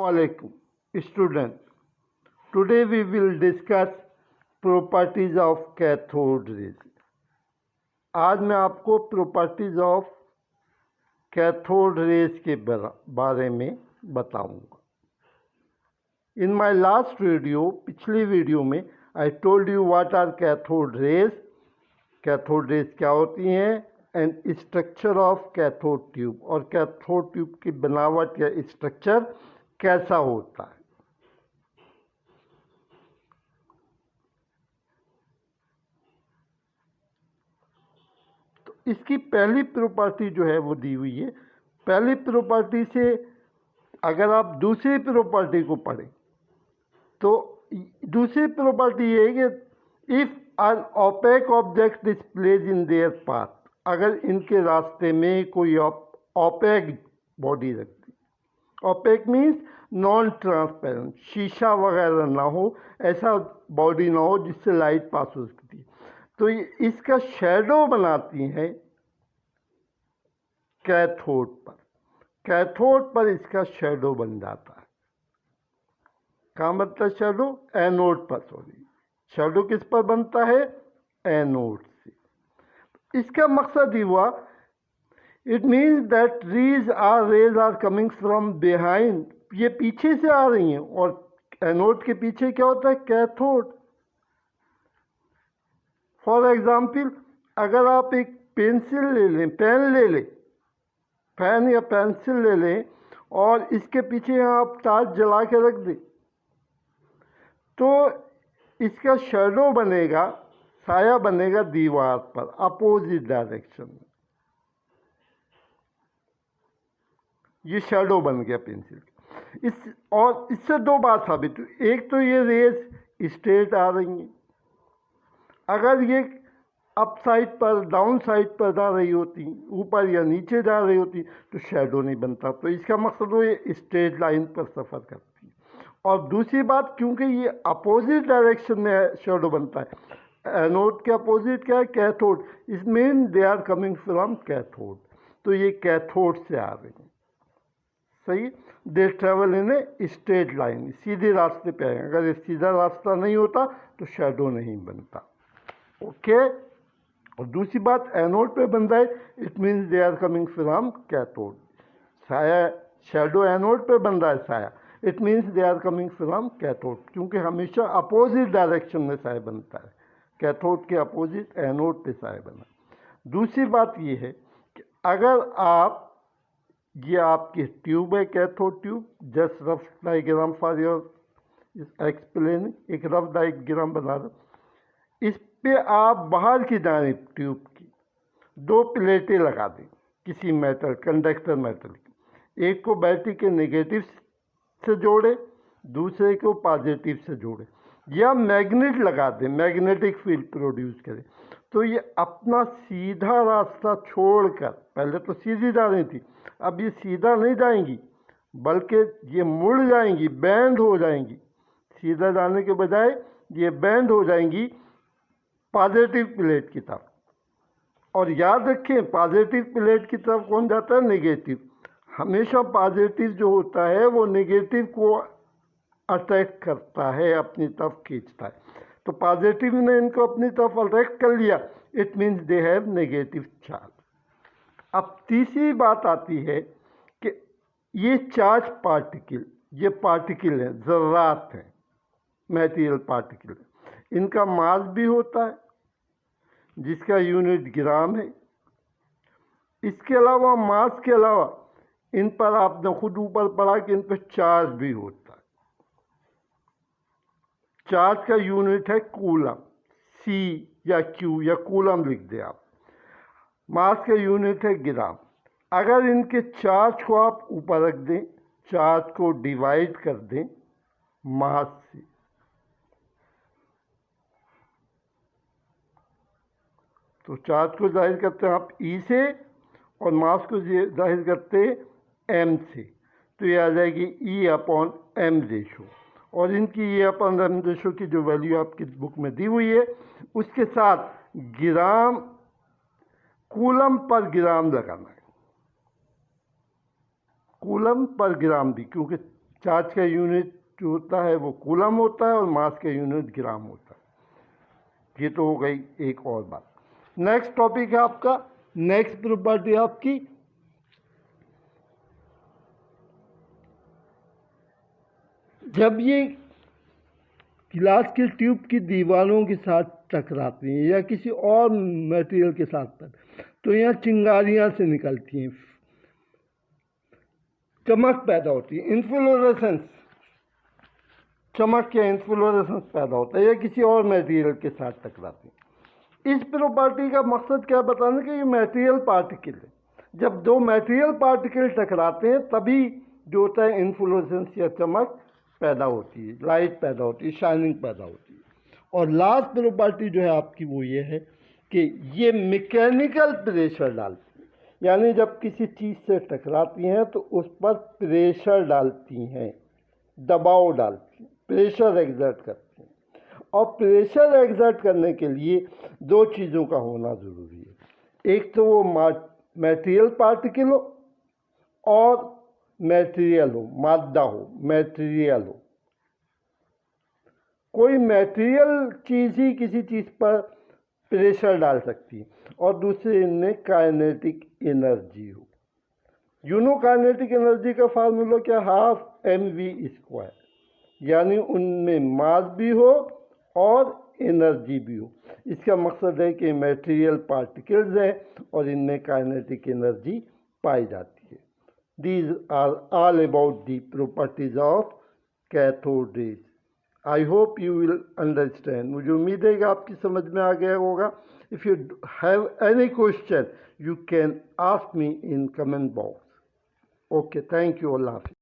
Assalamualaikum students. Today we will discuss properties of cathode rays. आज मैं आपको properties of cathode rays के बारे में बताऊंगा. इन माय लास्ट वीडियो, पिछली वीडियो में I told you what are cathode rays, cathode rays क्या होती हैं, and structure of cathode tube, और कैथोड ट्यूब की बनावट या स्ट्रक्चर कैसा होता है. तो इसकी पहली प्रॉपर्टी जो है वो दी हुई है. पहली प्रॉपर्टी से अगर आप दूसरी प्रॉपर्टी को पढ़ें तो दूसरी प्रॉपर्टी ये है कि if an opaque object displays in their path, अगर इनके रास्ते में कोई ओपेक बॉडी रखती, ओपेक मीन्स नॉन ट्रांसपेरेंट, शीशा वगैरह ना हो, ऐसा बॉडी ना हो जिससे लाइट पास हो सकती, तो इसका शैडो बनाती हैं कैथोड पर. कैथोड पर इसका शैडो बन जाता है. कहाँ बनता है शैडो? एनोड पर. सॉरी, शैडो किस पर बनता है? एनोड से. इसका मकसद ही हुआ, it means that rays are coming from behind, ये पीछे से आ रही हैं, और एनोड के पीछे क्या होता है? कैथोड. फॉर एग्जाम्पल, अगर आप एक पेंसिल ले लें, पेन या पेंसिल ले लें, और इसके पीछे आप टॉर्च जला के रख दें, तो इसका शैडो बनेगा, साया बनेगा दीवार पर अपोजिट डायरेक्शन में. ये शैडो बन गया पेंसिल. और इससे दो बात साबित हुई. एक तो ये रेज स्ट्रेट आ रही हैं. अगर ये अप साइड पर, डाउन साइड पर जा रही होती, ऊपर या नीचे जा रही होती, तो शैडो नहीं बनता. तो इसका मकसद वो ये स्ट्रेट लाइन पर सफ़र करती है. और दूसरी बात, क्योंकि ये अपोजिट डायरेक्शन में शैडो बनता है, एनोड के अपोजिट क्या है? Cathode. Is mean they are coming from cathode, तो ये कैथोड से आ रही हैं. सही. They travel in a straight line, सीधे रास्ते पे आए. अगर ये सीधा रास्ता नहीं होता तो शैडो नहीं बनता. ओके. और दूसरी बात, एनोड पे बनता है, it means they are coming from cathode. साया, शैडो एनोड पे बन रहा है साया, it means they are coming from cathode, क्योंकि हमेशा अपोजिट डायरेक्शन में साया बनता है. कैथोड के अपोजिट एनोड पे साया बना. दूसरी बात ये है कि अगर आप, ये आपकी ट्यूब है, cathode tube, just rough diagram for your explain, एक रफ डायग्राम बना दो. इस पे आप बाहर की जानिब ट्यूब की दो प्लेटें लगा दें, किसी मेटल, कंडक्टर मेटल की. एक को बैटरी के नेगेटिव से जोड़े, दूसरे को पॉजिटिव से जोड़े, या मैग्नेट लगा दें, मैग्नेटिक फील्ड प्रोड्यूस करें. तो ये अपना सीधा रास्ता छोड़कर, पहले तो सीधी जा रही थी, अब ये सीधा नहीं जाएंगी, बल्कि ये मुड़ जाएंगी, बैंड हो जाएंगी. सीधा जाने के बजाय ये बैंड हो जाएंगी पॉजिटिव प्लेट की तरफ. और याद रखें, पॉजिटिव प्लेट की तरफ कौन जाता है? नेगेटिव. हमेशा पॉजिटिव जो होता है वो नेगेटिव को अट्रैक्ट करता है, अपनी तरफ खींचता है. तो पॉजिटिव ने इनको अपनी तरफ अट्रैक्ट कर लिया, it means they have negative charge. अब तीसरी बात आती है कि ये चार्ज पार्टिकल, ये पार्टिकल हैं, ज़र्रात हैं, मैटेरियल पार्टिकल. इनका मास भी होता है जिसका यूनिट ग्राम है. इसके अलावा, मास के अलावा, इन पर आपने खुद ऊपर पढ़ा कि इन पर चार्ज भी होता है. चार्ज का यूनिट है कूलम, सी या क्यू या कूलम लिख दें आप. मास का यूनिट है ग्राम. अगर इनके चार्ज को आप ऊपर रख दें, चार्ज को डिवाइड कर दें मास से, तो चार्ज को जाहिर करते हैं आप ई से, और मास को जाहिर करते हैं एम से, तो ये आ जाएगी ई अपॉन एम रेशो. और इनकी ई अपॉन एम रेशो की जो वैल्यू आपकी बुक में दी हुई है, उसके साथ ग्राम, कूलम पर ग्राम लगाना है. कूलम पर ग्राम भी, क्योंकि चार्ज का यूनिट जो होता है वो कूलम होता है और मास का यूनिट ग्राम होता है। ये तो हो गई एक और बात। नेक्स्ट टॉपिक है आपका, नेक्स्ट प्रॉपर्टी आपकी जब ये गिलास की ट्यूब की दीवारों के साथ टकराती हैं या किसी और मटेरियल के साथ तो यहाँ चिंगारियाँ से निकलती हैं, चमक पैदा होती है, इन्फ्लोरेसेंस, चमक या इन्फ्लोरेसेंस पैदा होता है या किसी और मटेरियल के साथ टकराती है। इस प्रॉपर्टी का मकसद क्या बताना कि ये मटेरियल पार्टिकल है, जब दो मटेरियल पार्टिकल टकराते हैं तभी जो होता है इन्फ्लोरेसेंस या चमक पैदा होती है, लाइट पैदा होती है, शाइनिंग पैदा होती है। और लास्ट प्रॉपर्टी जो है आपकी वो ये है कि ये मैकेनिकल प्रेशर डालती है, यानी जब किसी चीज़ से टकराती हैं तो उस पर प्रेशर डालती हैं, दबाव डालती हैं, प्रेशर एग्जर्ट करती हैं। और प्रेशर एग्जर्ट करने के लिए दो चीज़ों का होना ज़रूरी है, एक तो वो मटेरियल पार्टिकल हो और मटेरियल हो, मादा हो, मटेरियल हो। कोई मटेरियल चीज़ ही किसी चीज़ पर प्रेशर डाल सकती है और दूसरे इनमें काइनेटिक एनर्जी हो। काइनेटिक एनर्जी का फार्मूला क्या, हाफ mv², यानी उनमें मास भी हो और एनर्जी भी हो। इसका मकसद है कि मटेरियल पार्टिकल्स हैं और इनमें काइनेटिक एनर्जी पाई जाती है। These are all about the properties of cathode rays. I hope you will understand. मुझे उम्मीद है कि आपकी समझ में आ गया होगा। If you have any question, you can ask me in comment box. Okay, thank you. Allah Hafiz.